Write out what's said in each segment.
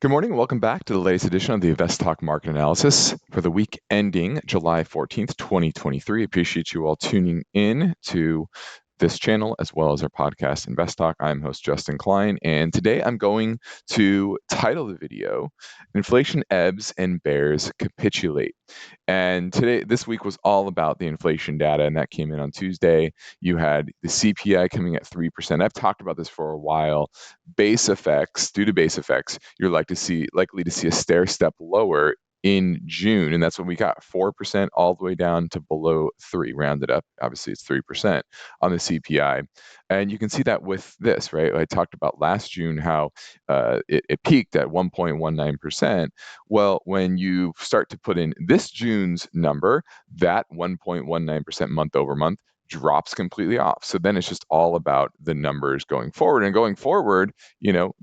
Good morning and welcome back to the latest edition of the InvestTalk market analysis for the week ending July 14th, 2023. Appreciate you all tuning in to this channel as well as our podcast InvestTalk. I'm host Justin Klein, and today I'm going to title the video Inflation Ebbs and Bears Capitulate. And this week was all about the inflation data, and that came in on Tuesday. You had the CPI coming at 3%. I've talked about this for a while. Due to base effects, you're likely to see a stair step lower in June, and that's when we got 4% all the way down to below 3, rounded up. Obviously, it's 3% on the CPI, and you can see that with this, right? I talked about last June how it peaked at 1.19%. Well, when you start to put in this June's number, that 1.19% month over month drops completely off. So then it's just all about the numbers going forward. And going forward,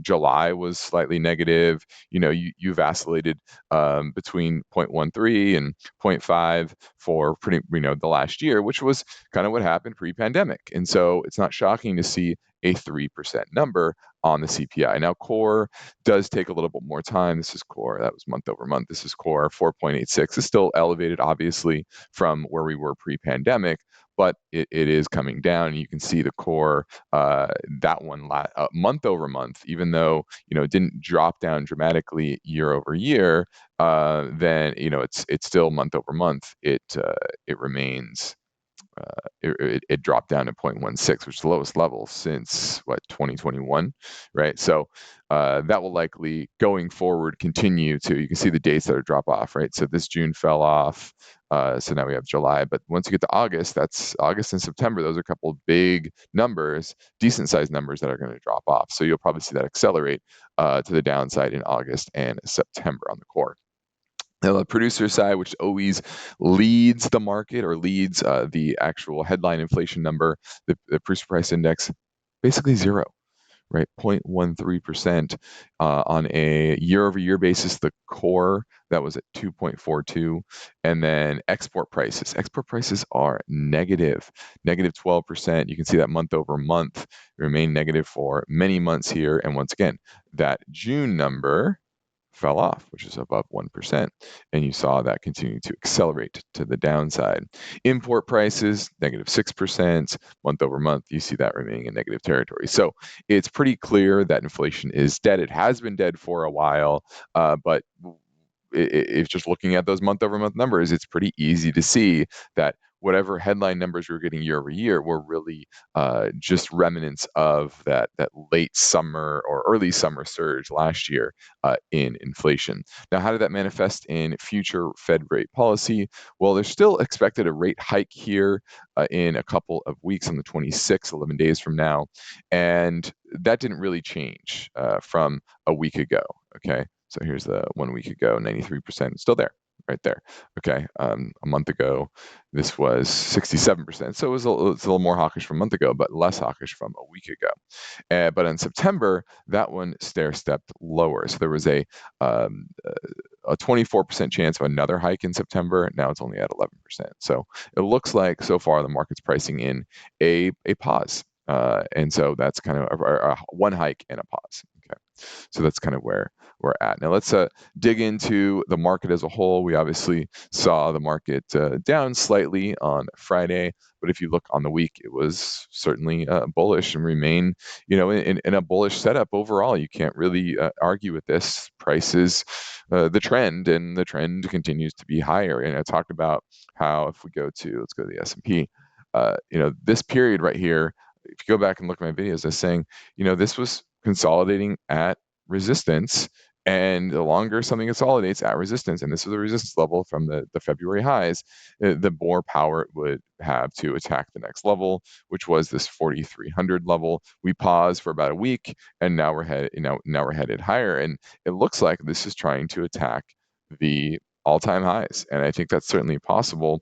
July was slightly negative. You vacillated between 0.13 and 0.5 for the last year, which was kind of what happened pre-pandemic. And so it's not shocking to see a 3% number on the CPI. Now, core does take a little bit more time. This is core. That was month over month. This is core. 4.86 is still elevated, obviously, from where we were pre-pandemic, but it is coming down. You can see the core, that one month over month, even though it didn't drop down dramatically year over year, then it's still month over month. It remains. It dropped down to 0.16, which is the lowest level since 2021, right? So that will likely going forward continue to. You can see the dates that are drop off, right? So this June fell off. So now we have July, but once you get to August, that's August and September. Those are a couple of big numbers, decent sized numbers that are going to drop off. So you'll probably see that accelerate to the downside in August and September on the core. Now, the producer side, which always leads the market or leads the actual headline inflation number, the producer price index, basically zero, right? 0.13% on a year-over-year basis. The core, that was at 2.42, and then export prices. Export prices are negative 12%. You can see that month over month remain negative for many months here, and once again, that June number fell off, which is above 1%. And you saw that continue to accelerate to the downside. Import prices, negative 6%. Month over month, you see that remaining in negative territory. So it's pretty clear that inflation is dead. It has been dead for a while, but if just looking at those month over month numbers, it's pretty easy to see that whatever headline numbers we were getting year over year were really just remnants of that late summer or early summer surge last year in inflation. Now, how did that manifest in future Fed rate policy? Well, there's still expected a rate hike here in a couple of weeks on the 26th, 11 days from now. And that didn't really change from a week ago, okay? So here's the 1 week ago, 93%, still there, right there. Okay, a month ago, this was 67%. So it's a little more hawkish from a month ago, but less hawkish from a week ago. But in September, that one stair-stepped lower. So there was a 24% chance of another hike in September. Now it's only at 11%. So it looks like so far the market's pricing in a pause. And so that's kind of a one hike and a pause. Okay, so that's kind of where we're at. Now let's dig into the market as a whole. We obviously saw the market down slightly on Friday, but if you look on the week, it was certainly bullish and remain, in a bullish setup overall. You can't really argue with this. Price is the trend, and the trend continues to be higher. And I talked about how if we let's go to the S&P, this period right here, if you go back and look at my videos, I was saying, this was consolidating at resistance, and the longer something consolidates at resistance, and this is a resistance level from the February highs, the more power it would have to attack the next level, which was this 4,300 level. We paused for about a week, and now we're headed higher, and it looks like this is trying to attack the all-time highs, and I think that's certainly possible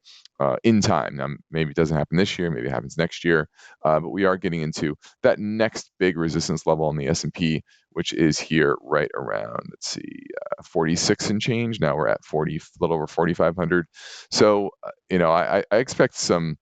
in time. Now, maybe it doesn't happen this year, maybe it happens next year, but we are getting into that next big resistance level on the S&P, which is here right around, 46 and change. Now we're at a little over 4,500. So, I expect some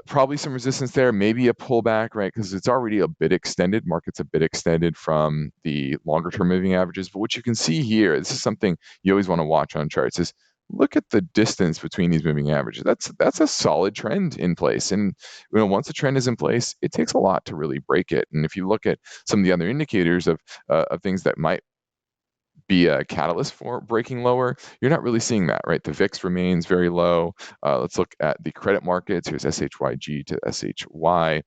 Probably some resistance there, maybe a pullback, right? Because it's already a bit extended. Market's a bit extended from the longer term moving averages. But what you can see here, this is something you always want to watch on charts, is look at the distance between these moving averages. That's a solid trend in place. And once a trend is in place, it takes a lot to really break it. And if you look at some of the other indicators of things that might be a catalyst for breaking lower, you're not really seeing that, right? The VIX remains very low. Let's look at the credit markets. Here's SHYG to SHY.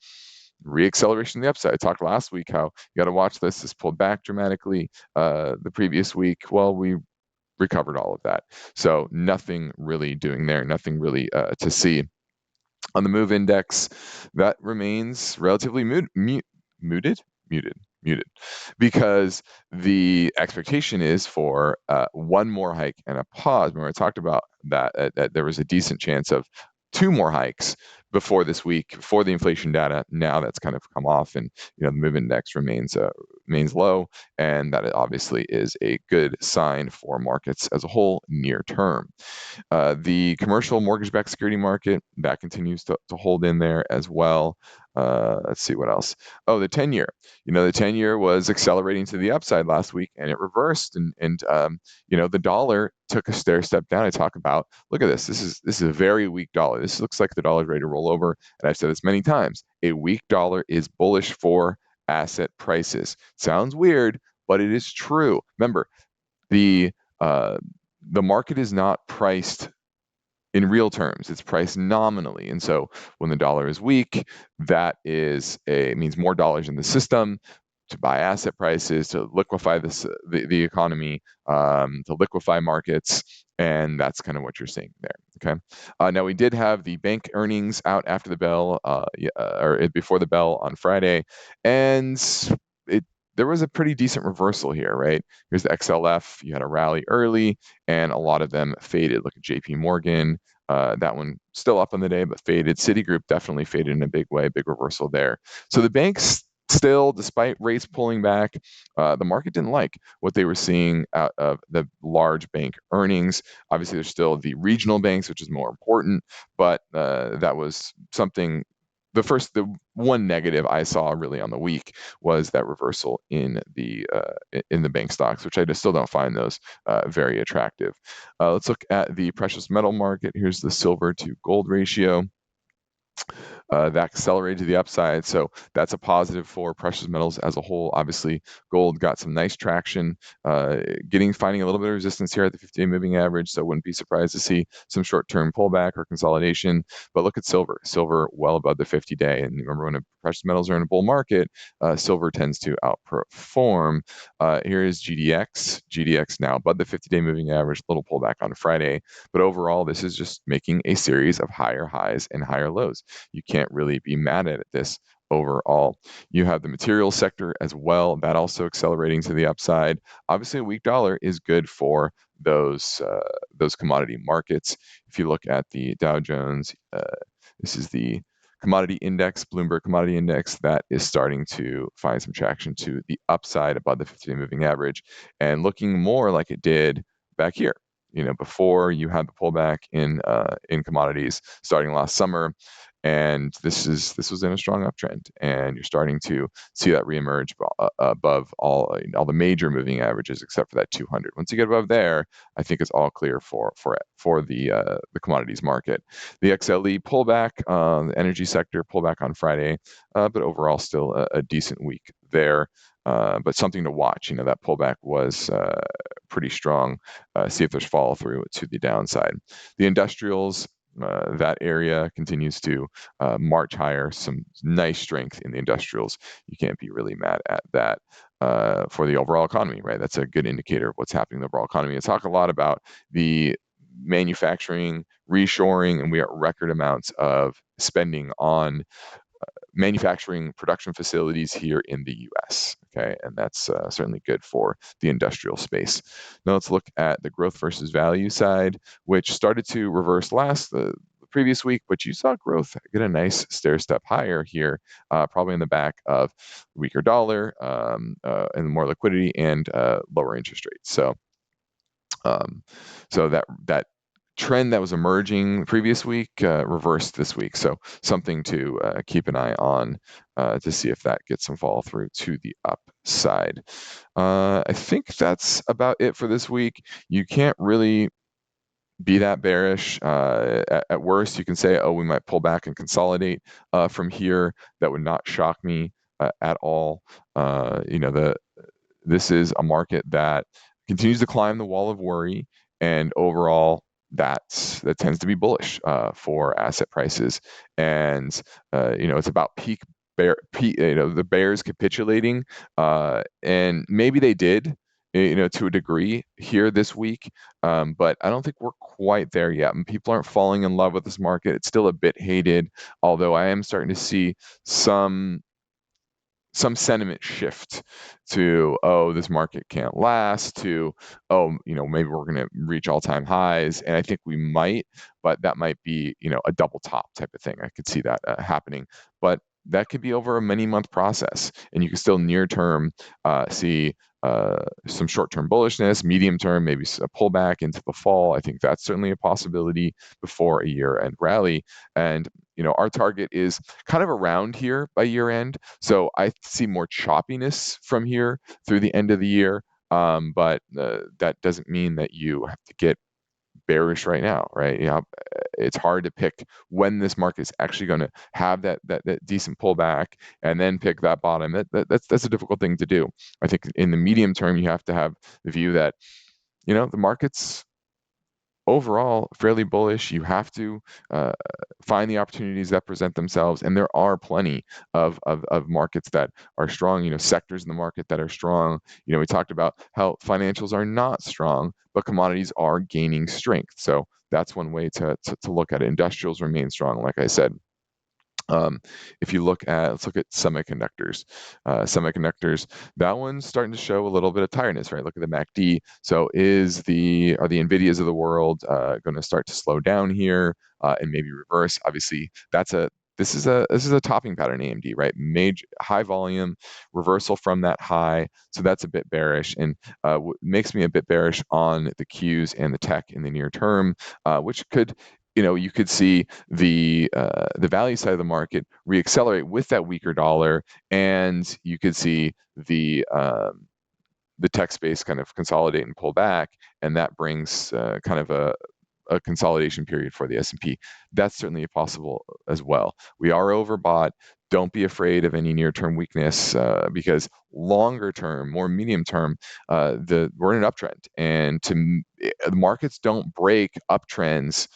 Reacceleration to the upside. I talked last week how you got to watch this. This pulled back dramatically the previous week. Well, we recovered all of that. So nothing really doing there, nothing really to see. On the move index, that remains relatively muted, because the expectation is for one more hike and a pause. Remember, I talked about that there was a decent chance of two more hikes before this week, before the inflation data. Now that's kind of come off, and the move index remains low, and that obviously is a good sign for markets as a whole near term. The commercial mortgage-backed security market, that continues to hold in there as well. Let's see what else. Oh, the 10-year. The 10-year was accelerating to the upside last week, and it reversed. And the dollar took a stair step down. I talk about, look at this. This is a very weak dollar. This looks like the dollar's ready to roll over. And I've said this many times. A weak dollar is bullish for asset prices. Sounds weird, but it is true. Remember, the market is not priced in real terms. It's priced nominally. And so when the dollar is weak, that means more dollars in the system to buy asset prices, to liquefy the economy, to liquefy markets. And that's kind of what you're seeing there. Okay. Now, we did have the bank earnings out after the bell, or before the bell on Friday. And there was a pretty decent reversal here, right? Here's the XLF. You had a rally early, and a lot of them faded. Look at JP Morgan. That one still up on the day, but faded. Citigroup definitely faded in a big way, big reversal there. So the banks still, despite rates pulling back, the market didn't like what they were seeing out of the large bank earnings. Obviously, there's still the regional banks, which is more important, but that was something. The one negative I saw really on the week was that reversal in the bank stocks, which I just still don't find those very attractive. Let's look at the precious metal market. Here's the silver to gold ratio. That accelerated to the upside. So that's a positive for precious metals as a whole. Obviously, gold got some nice traction, finding a little bit of resistance here at the 50-day moving average. So wouldn't be surprised to see some short-term pullback or consolidation. But look at silver. Silver well above the 50-day. And remember, when precious metals are in a bull market, silver tends to outperform. Here is GDX. GDX now above the 50-day moving average, little pullback on Friday. But overall, this is just making a series of higher highs and higher lows. You can't really be mad at this overall. You have the materials sector as well, that also accelerating to the upside. Obviously, a weak dollar is good for those commodity markets. If you look at the Dow Jones, this is the commodity index, Bloomberg commodity index, that is starting to find some traction to the upside above the 50-day moving average, and looking more like it did back here. Before you had the pullback in commodities starting last summer, and this was in a strong uptrend, and you're starting to see that reemerge above all the major moving averages except for that 200. Once you get above there, I think it's all clear for the commodities market. The XLE pullback, the energy sector pullback on Friday, but overall still a decent week there. But something to watch. That pullback was pretty strong. See if there's follow through to the downside. The industrials, that area continues to march higher. Some nice strength in the industrials. You can't be really mad at that for the overall economy, right? That's a good indicator of what's happening in the overall economy. I talk a lot about the manufacturing, reshoring, and we are at record amounts of spending on manufacturing production facilities here in the US. Okay, and that's certainly good for the industrial space. Now let's look at the growth versus value side, which started to reverse the previous week, but you saw growth get a nice stair step higher here, probably in the back of weaker dollar and more liquidity and lower interest rates. So that trend that was emerging previous week reversed this week. So something to keep an eye on to see if that gets some follow through to the upside. I think that's about it for this week. You can't really be that bearish. At worst, you can say, oh, we might pull back and consolidate from here. That would not shock me at all. This is a market that continues to climb the wall of worry, and overall, that tends to be bullish for asset prices. And it's about the bears capitulating, and maybe they did, to a degree here this week. But I don't think we're quite there yet. And people aren't falling in love with this market. It's still a bit hated, although I am starting to see some sentiment shift to, oh, this market can't last, to, oh, maybe we're going to reach all-time highs. And I think we might, but that might be, a double top type of thing. I could see that happening, but that could be over a many month process, and you can still near term see some short-term bullishness, medium term, maybe a pullback into the fall. I think that's certainly a possibility before a year-end rally. And our target is kind of around here by year end. So I see more choppiness from here through the end of the year. But that doesn't mean that you have to get bearish right now, right? It's hard to pick when this market is actually going to have that decent pullback and then pick that bottom. That's a difficult thing to do. I think in the medium term, you have to have the view that, the market's overall fairly bullish. You have to find the opportunities that present themselves, and there are plenty of markets that are strong, sectors in the market that are strong. We talked about how financials are not strong, but commodities are gaining strength. So that's one way to look at it. Industrials remain strong, like I said. If you let's look at semiconductors. Semiconductors, that one's starting to show a little bit of tiredness, right? Look at the MACD. So are the Nvidias of the world going to start to slow down here and maybe reverse? Obviously, this is a topping pattern AMD, right? Major high volume reversal from that high. So that's a bit bearish, and makes me a bit bearish on the Qs and the tech in the near term, which could, you could see the value side of the market reaccelerate with that weaker dollar, and you could see the tech space kind of consolidate and pull back, and that brings kind of a consolidation period for the S&P. That's certainly possible as well. We are overbought. Don't be afraid of any near-term weakness because longer term, more medium term, we're in an uptrend, and the markets don't break uptrends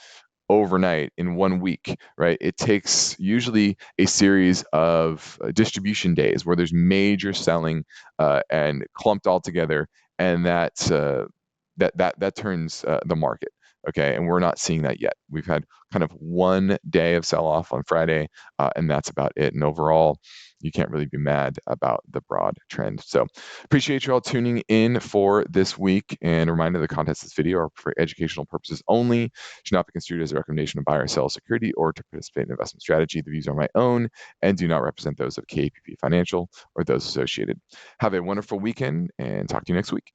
overnight in 1 week, right? It takes usually a series of distribution days where there's major selling and clumped all together, and that turns the market. Okay, and we're not seeing that yet. We've had kind of 1 day of sell-off on Friday, and that's about it. And overall, you can't really be mad about the broad trend. So appreciate you all tuning in for this week. And a reminder, the contents of this video are for educational purposes only, should not be construed as a recommendation to buy or sell a security or to participate in an investment strategy. The views are my own and do not represent those of KPP Financial or those associated. Have a wonderful weekend, and talk to you next week.